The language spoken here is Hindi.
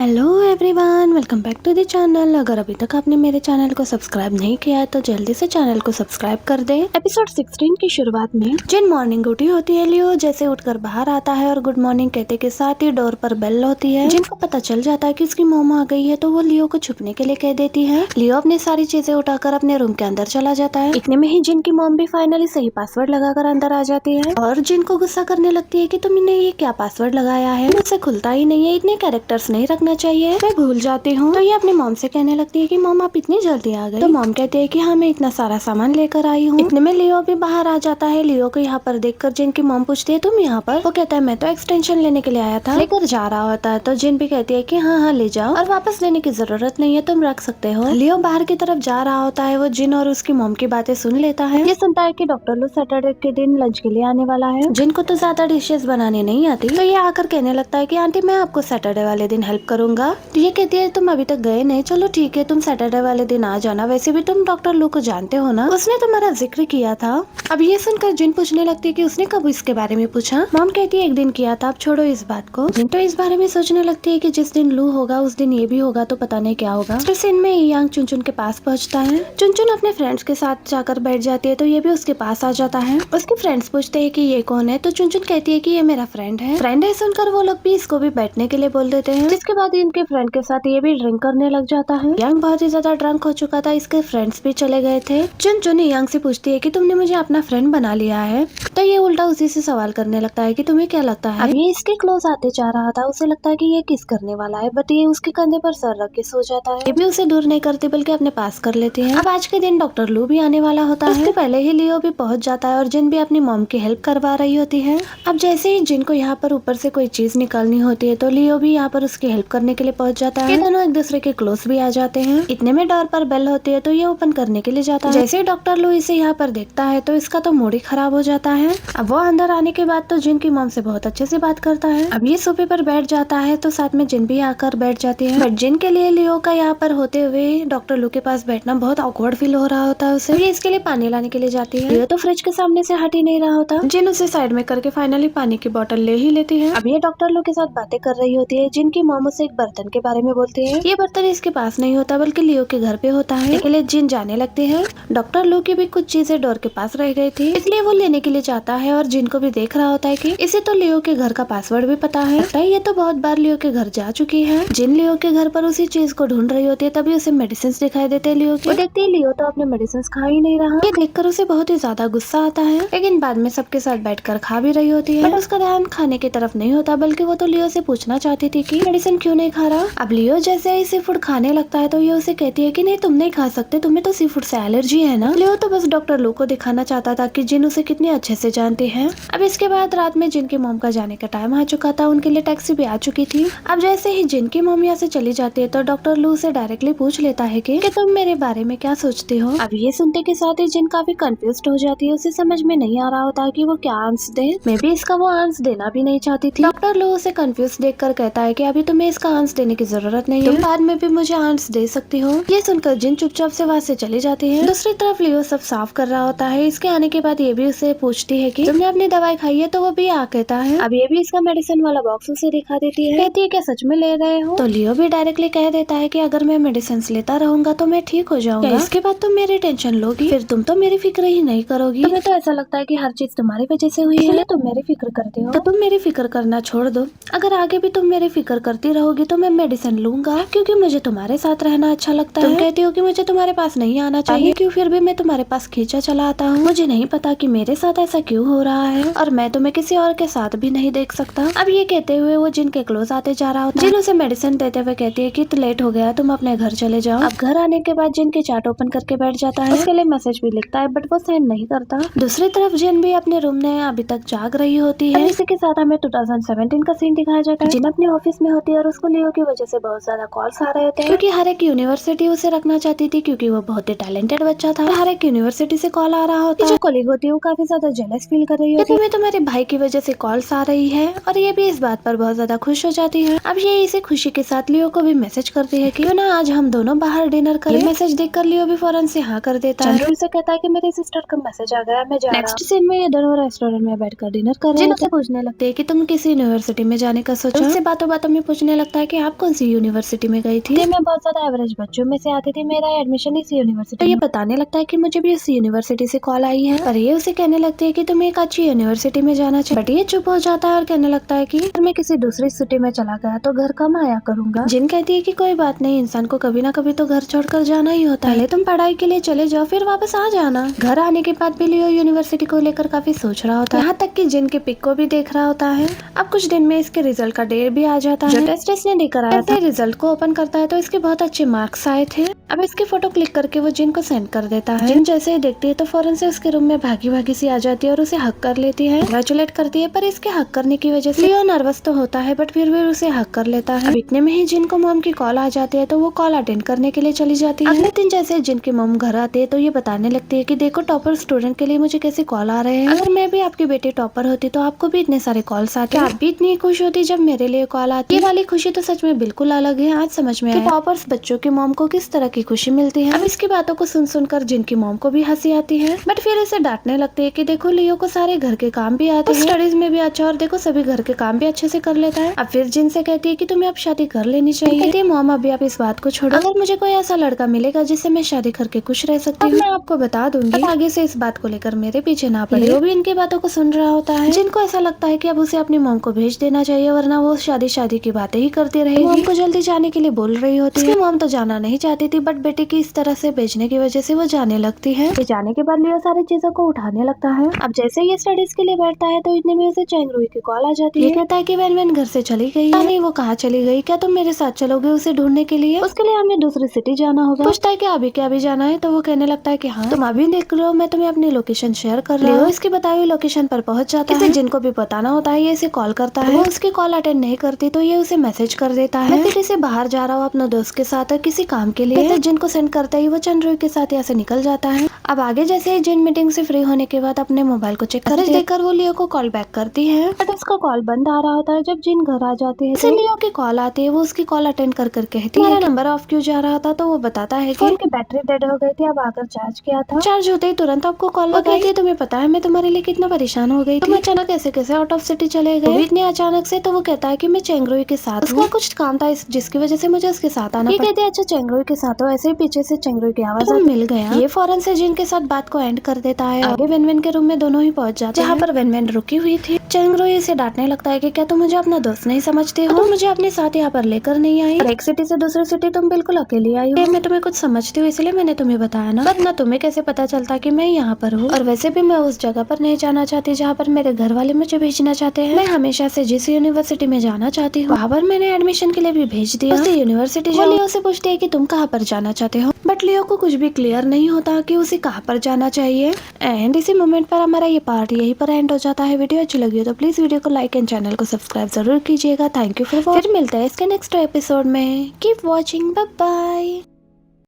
Hello everyone, welcome back to the channel. अगर अभी तक आपने मेरे चैनल को सब्सक्राइब नहीं किया है तो जल्दी से चैनल को सब्सक्राइब कर दे। एपिसोड 16 की शुरुआत में जिन मॉर्निंग उठी होती है लियो जैसे उठकर बाहर आता है और गुड मॉर्निंग कहते के साथ ही डोर पर बेल होती है। जिन को पता चल जाता है कि उसकी मोम आ गई है तो वो लियो को छुपने के लिए कह देती है। लियो अपनी सारी चीजें उठाकर अपने रूम के अंदर चला जाता है। इतने में ही जिन की मोम भी फाइनली सही पासवर्ड लगाकर अंदर आ जाती है और जिन को गुस्सा करने लगती है कि तुमने ये क्या पासवर्ड लगाया है, मुझसे खुलता ही नहीं है, इतने कैरेक्टर्स नहीं रखना चाहिए, मैं भूल जाती हूँ। तो ये अपनी मॉम से कहने लगती है कि मॉम आप इतनी जल्दी आ गई। तो मॉम कहती है कि हाँ मैं इतना सारा सामान लेकर आई हूँ। इतने में लियो भी बाहर आ जाता है। लियो को यहाँ पर देखकर जिन की मॉम पूछती है तुम यहाँ पर? वो कहता है मैं तो एक्सटेंशन लेने के लिए आया था, लेकर जा रहा होता है। तो जिन भी कहती है कि हाँ हाँ ले जाओ और वापस लेने की जरूरत नहीं है, तुम रख सकते हो। लियो बाहर की तरफ जा रहा होता है। वो जिन और उसकी मॉम की बातें सुन लेता है। ये सुनता है कि डॉक्टर लू सैटरडे के दिन लंच के लिए आने वाला है। जिन को तो ज्यादा डिशेस बनाने नहीं आती तो ये आकर कहने लगता है कि आंटी मैं आपको सैटरडे वाले दिन हेल्प करूंगा। तो ये कहती है तुम अभी तक गए नहीं, चलो ठीक है तुम सैटरडे वाले दिन आ जाना। वैसे भी तुम डॉक्टर लू को जानते हो ना, उसने तुम्हारा जिक्र किया था। अब ये सुनकर जिन पूछने लगती है कि उसने कब इसके बारे में पूछा। मॉम कहती है एक दिन किया था, अब छोड़ो इस बात को। जिन तो इस बारे में सोचने लगती है कि जिस दिन लू होगा उस दिन ये भी होगा तो पता नहीं क्या होगा। इस सीन में यांग चुनचुन के पास पहुंचता है। चुनचुन अपने फ्रेंड्स के साथ जाकर बैठ जाती है तो ये भी उसके पास आ जाता है। उसके फ्रेंड्स पूछते हैं कि ये कौन है, तो चुनचुन कहती है कि ये मेरा फ्रेंड है। फ्रेंड है सुनकर वो लोग भी इसको भी बैठने के लिए बोल देते हैं। जिसके बाद इनके फ्रेंड के साथ ये भी ड्रिंक करने लग जाता है। यांग बहुत ही ज्यादा ड्रंक हो चुका था, इसके फ्रेंड्स भी चले गए थे। चुनचुन यांग से पूछती है कि तुमने मुझे अपना फ्रेंड बना लिया है, तो ये उल्टा उसी से सवाल करने लगता है कि तुम्हें क्या लगता है। अब ये इसके क्लोज आते जा रहा था, उसे लगता है कि ये किस करने वाला है, बट ये उसके कंधे पर सर रख के सो जाता है। ये भी उसे दूर नहीं करती बल्कि अपने पास कर लेती है। अब आज के दिन डॉक्टर लू भी आने वाला होता है। उसके पहले ही लियो भी पहुंच जाता है और जिन भी अपनी मॉम की हेल्प करवा रही होती है। अब जैसे ही जिन को यहाँ पर ऊपर से कोई चीज निकालनी होती है तो लियो भी यहाँ पर उसकी हेल्प करने के लिए पहुंच जाता है। ये दोनों एक दूसरे के क्लोज भी आ जाते हैं। इतने में डोर पर बेल होती है तो ये ओपन करने के लिए जाता है। जैसे ही डॉक्टर लू इसे यहाँ पर देखता है तो इसका तो मूड ही खराब हो जाता है। अब वो अंदर आने के बाद तो जिन की मॉम से बहुत अच्छे से बात करता है। अब ये सोफे पर बैठ जाता है तो साथ में जिन भी आकर बैठ जाती है। बट जिन के लिए लियो का यहाँ पर होते हुए डॉक्टर लू के पास बैठना बहुत ऑकवर्ड फील हो रहा होता है उसे। ये इसके लिए पानी लाने के लिए जाती है। लियो तो फ्रिज के सामने से हट ही नहीं रहा होता। जिन उसे साइड में करके फाइनली पानी की बोतल ले ही लेती है। अब ये डॉक्टर लू के साथ बातें कर रही होती है। जिनकी मॉम उसे एक बर्तन के बारे में बोलती है। ये बर्तन इसके पास नहीं होता बल्कि लियो के घर पे होता है। इसके लिए जिन जाने लगते हैं। डॉक्टर लू की भी कुछ चीजें डोर के पास रह गई थी, इसलिए वो लेने के लिए जाता है और जिन को भी देख रहा होता है कि इसे तो लियो के घर का पासवर्ड भी पता है। लगता है ये तो बहुत बार लियो के घर जा चुकी है। जिन लियो के घर पर उसी चीज को ढूंढ रही होती है तभी उसे मेडिसिन दिखाई देते हैं लियो के। वो देखती है लियो तो अपने मेडिसिन खा ही नहीं रहा। ये देखकर उसे बहुत ही ज्यादा गुस्सा आता है, लेकिन बाद में सबके साथ बैठकर खा भी रही होती है। बट उसका ध्यान खाने की तरफ नहीं होता बल्कि वो तो लियो से पूछना चाहती थी कि मेडिसिन क्यों नहीं खा रहा। अब लियो जैसे ही सी फूड खाने लगता है तो ये उसे कहती है कि नहीं तुम नहीं खा सकते, तुम्हें तो सी फूड से एलर्जी है ना। लियो तो बस डॉक्टर लू को दिखाना चाहता था कि जिन उसे कितने अच्छे से जानती है। अब इसके बाद रात में जिनकी मॉम का जाने का टाइम आ चुका था, उनके लिए टैक्सी भी आ चुकी थी। अब जैसे ही जिनकी मॉम यहाँ से चली जाती है तो डॉक्टर लू से डायरेक्टली पूछ लेता है कि तुम मेरे बारे में क्या सोचते हो। अब ये सुनते के साथ ही जिन काफी कंफ्यूज हो जाती है, उसे समझ में नहीं आ रहा होता है कि वो क्या आंसर दे। मे भी इसका वो आंसर देना भी नहीं चाहती थी। डॉक्टर लू उसे कंफ्यूज देखकर कहता है कि अभी तुम्हें इसका आंसर देने की जरूरत नहीं है, तुम बाद में भी मुझे आंसर दे सकती हो। ये सुनकर जिन चुपचाप से वहाँ से चली जाती है। दूसरी तरफ लियो सब साफ कर रहा होता है। इसके आने के बाद ये भी उसे पूछती है कि तुमने अपनी दवाई खाई है, तो वो भी आ कहता है। अब ये भी इसका मेडिसिन वाला बॉक्स उसे दिखा देती है। कहती है क्या सच में ले रहे हो? तो लियो भी डायरेक्टली कह देता है कि अगर मैं मेडिसिन लेता रहूंगा तो मैं ठीक हो जाऊंगा। इसके बाद तुम मेरी टेंशन लोगी, फिर तुम तो मेरी फिक्र ही नहीं करोगी। तुम्हें तो ऐसा लगता है कि हर चीज तुम्हारी वजह से हुई है, तुम मेरी फिक्र करते हो। तो तुम मेरी फिक्र करना छोड़ दो। अगर आगे भी तुम मेरी फिक्र करती रहोगी तो मैं मेडिसिन लूंगा, क्योंकि मुझे तुम्हारे साथ रहना अच्छा लगता है। तुम कहती हो कि मुझे तुम्हारे पास नहीं आना चाहिए, क्यों फिर भी मैं तुम्हारे पास खींचा चला आता हूँ। मुझे नहीं पता कि मेरे साथ ऐसा क्यों हो रहा है और मैं तुम्हें किसी और के साथ भी नहीं देख सकता। अब ये कहते हुए वो जिन के क्लोज आते जा रहा होता है। जिन उसे मेडिसिन देते हुए कहती है कि लेट हो गया, तुम अपने घर चले जाओ। अब घर आने के बाद जिन के चार्ट ओपन करके बैठ जाता है। उसके लिए मैसेज भी लिखता है बट वो सेंड नहीं करता। दूसरी तरफ जिन भी अपने रूम में अभी तक जाग रही होती है। इसी के साथ हमें 2017 का सीन दिखाया जाता है। जिन अपने ऑफिस में होती है और उसको लियो की वजह से बहुत ज्यादा कॉल्स आ रहे होते हैं, क्योंकि हर एक यूनिवर्सिटी उसे रखना चाहती थी, क्योंकि वो बहुत ही टैलेंटेड बच्चा था। हर एक यूनिवर्सिटी से कॉल आ रहा होता है। जो कॉलीग होती है वो काफी ज्यादा जेलस फील कर रही होती है। तुम्हें तुम्हारे भाई की वजह से कॉल्स आ रही है और ये भी इस बात पर बहुत ज्यादा खुश हो जाती है। अब ये इसे खुशी के साथ लियो को भी मैसेज करती है कि क्यों ना आज हम दोनों बाहर डिनर करें। मैसेज देखकर लियो भी फौरन से हाँ कर देता है। चंद्रू से कहता है कि मेरे सिस्टर का मैसेज आ गया, मैं जा रहा हूं। नेक्स्ट सीन में ये दोनों रेस्टोरेंट में बैठकर डिनर कर रहे हैं। पूछने लगते हैं कि तुम किस यूनिवर्सिटी में जाने का सोचा। उससे बातों बातों में पूछने लगता लगता है कि आप कौन सी यूनिवर्सिटी में गई थी। मैं बहुत ज्यादा एवरेज बच्चों में से आती थी, मेरा एडमिशन इस यूनिवर्सिटी। तो ये बताने लगता है कि मुझे भी इस यूनिवर्सिटी से कॉल आई है, पर ये उसे कहने लगती है कि तुम्हें एक अच्छी यूनिवर्सिटी में जाना चाहिए। बट ये चुप हो जाता है और कहने लगता है कि अगर मैं किसी दूसरी सिटी में चला गया तो घर कम आया करूंगा। जिन कहती है कि कोई बात नहीं, इंसान को कभी ना कभी तो घर छोड़कर जाना ही होता है। पहले तुम पढ़ाई के लिए चले जाओ, फिर वापस आ जाना। घर आने के बाद भी लियो यूनिवर्सिटी को लेकर काफी सोच रहा होता है, यहाँ तक कि जिन के पिक को भी देख रहा होता है। अब कुछ दिन में इसके रिजल्ट का डेट भी आ जाता है। जो टेस्ट इसने देकर आया था, रिजल्ट को ओपन करता है तो इसके बहुत अच्छे मार्क्स आए थे। अब इसकी फोटो क्लिक करके वो जिन को सेंड कर देता है। जिन जैसे ही देखती है तो फौरन से उसके रूम में भागी भागी सी आ जाती है और उसे हक कर लेती है, कंग्रेचुलेट करती है। पर इसके हक करने की वजह से लियो नर्वस तो होता है, बट फिर भी उसे हक कर लेता है। अब इतने में ही जिन को मॉम की कॉल आ जाती है तो वो कॉल अटेंड करने के लिए चली जाती है। अगले दिन जैसे जिन की मॉम घर आती है तो ये बताने लगती है कि देखो टॉपर स्टूडेंट के लिए मुझे कैसे कॉल आ रहे हैं। अगर मैं भी आपकी बेटी टॉपर होती तो आपको भी इतने सारे कॉल्स आते, आप भी इतनी खुश होती जब मेरे लिए कॉल आती। ये वाली खुशी तो सच में बिल्कुल अलग है। आज समझ में आया टॉपर्स बच्चों की मॉम को किस तरह की खुशी मिलती है। अब इसकी बातों को सुन सुनकर जिनकी मॉम को भी हंसी आती है, बट फिर इसे डांटने लगती है कि देखो लियो को सारे घर के काम भी आते हैं, स्टडीज में भी अच्छा, और देखो सभी घर के काम भी अच्छे से कर लेता है। अब फिर जिन से कहती है कि तुम्हें अब शादी कर लेनी चाहिए। कहती है मॉम अभी आप इस बात को छोड़ो, अगर मुझे कोई ऐसा लड़का मिलेगा जिससे मैं शादी करके खुश रह सकती हूँ, मैं आपको बता दूंगी। आगे से इस बात को लेकर मेरे पीछे ना पड़े। लियो भी इनकी बातों को सुन रहा होता है। जिनको ऐसा लगता है कि अब उसे अपनी मॉम को भेज देना चाहिए, वरना वो शादी की बातें ही करती रहेगी। मॉम को जल्दी जाने के लिए बोल रही होती है। मॉम तो जाना नहीं चाहती थी, बट बेटे की इस तरह से भेजने की वजह से वो जाने लगती है। जाने के बाद लियो सारी चीजों को उठाने लगता है। अब जैसे ये स्टडीज के लिए बैठता है तो इतने में उसे चेंगरुई की कॉल आ जाती है। ये कहता है कि वैन घर से चली गई है। नहीं, वो कहाँ चली गई, क्या तुम मेरे साथ चलोगे उसे ढूंढने के लिए? उसके लिए हमें दूसरी सिटी जाना होगा। पूछता है कि अभी क्या अभी जाना है, तो वो कहने लगता है कि हाँ तुम अभी देख लो, मैं तुम्हें अपनी लोकेशन शेयर कर रहा हूँ। इसकी बताई हुई लोकेशन पर पहुंच जाता है। जिनको भी बताना होता है ये इसे कॉल करता है। वो उसकी कॉल अटेंड नहीं करती तो ये उसे मैसेज कर देता है, मैं फिर इसे बाहर जा रहा हूँ अपने दोस्त के साथ किसी काम के लिए। जिनको सेंड करता ही वो चंद्रोई के साथ यहाँ से निकल जाता है। अब आगे जैसे ही जिन मीटिंग से फ्री होने के बाद अपने मोबाइल को चेक करती है, देखकर वो लियो को कॉल बैक करती है, बट उसका कॉल बंद आ रहा होता है। जब जिन घर आ जाती है तो लियो की कॉल आती है। वो उसकी कॉल अटेंड कर कहती है नंबर ऑफ क्यों जा रहा था, तो वो बताता है कि फोन की बैटरी डेड हो गई थी, अब आकर चार्ज किया था, चार्ज होते ही तुरंत आपको कॉल लगाई थी। तुम्हें पता है मैं तुम्हारे लिए कितना परेशान हो गई थी, तुम अचानक कैसे आउट ऑफ सिटी चले गए इतने अचानक से। तो वो कहता है कि मैं चेंगरुई के साथ, उसका कुछ काम था जिसकी वजह से मुझे उसके साथ आना पड़ा। कहते हैं अच्छा चेंगरुई के साथ हो। ऐसे ही पीछे से चेंगरुई की आवाज मिल गया। ये फौरन से जिन के साथ बात को एंड कर देता है। आगे वेन के रूम में दोनों ही पहुंच जाते हैं, जहाँ पर वेन रुकी हुई थी। चेंगरुई इसे डांटने लगता है कि क्या तुम मुझे अपना दोस्त नहीं समझते हो, तुम मुझे अपने साथ यहाँ पर लेकर नहीं आई, एक सिटी से दूसरी सिटी तुम बिल्कुल अकेली आई हो। मैं तुम्हें कुछ समझती हूँ इसलिए मैंने तुम्हें बताया ना, वरना तुम्हें कैसे पता चलता कि मैं यहाँ पर हूँ। और वैसे भी मैं उस जगह पर नहीं जाना चाहती जहाँ पर मेरे घर वाले मुझे भेजना चाहते हैं। मैं हमेशा से जिस यूनिवर्सिटी में जाना चाहती हूँ वहाँ पर मैंने एडमिशन के लिए भी भेज दिया। उसे यूनिवर्सिटी लियो से पूछती है कि तुम कहाँ पर जाना चाहते हो, बट लियो को कुछ भी क्लियर नहीं होता कि उसे कहाँ पर जाना चाहिए। एंड इसी मोमेंट पर हमारा ये पार्ट यहीं पर एंड हो जाता है। वीडियो अच्छी लगी हो तो प्लीज वीडियो को लाइक एंड चैनल को सब्सक्राइब जरूर कीजिएगा। Thank you for watching. फिर मिलते हैं इसके नेक्स्ट एपिसोड में। Keep watching, bye bye.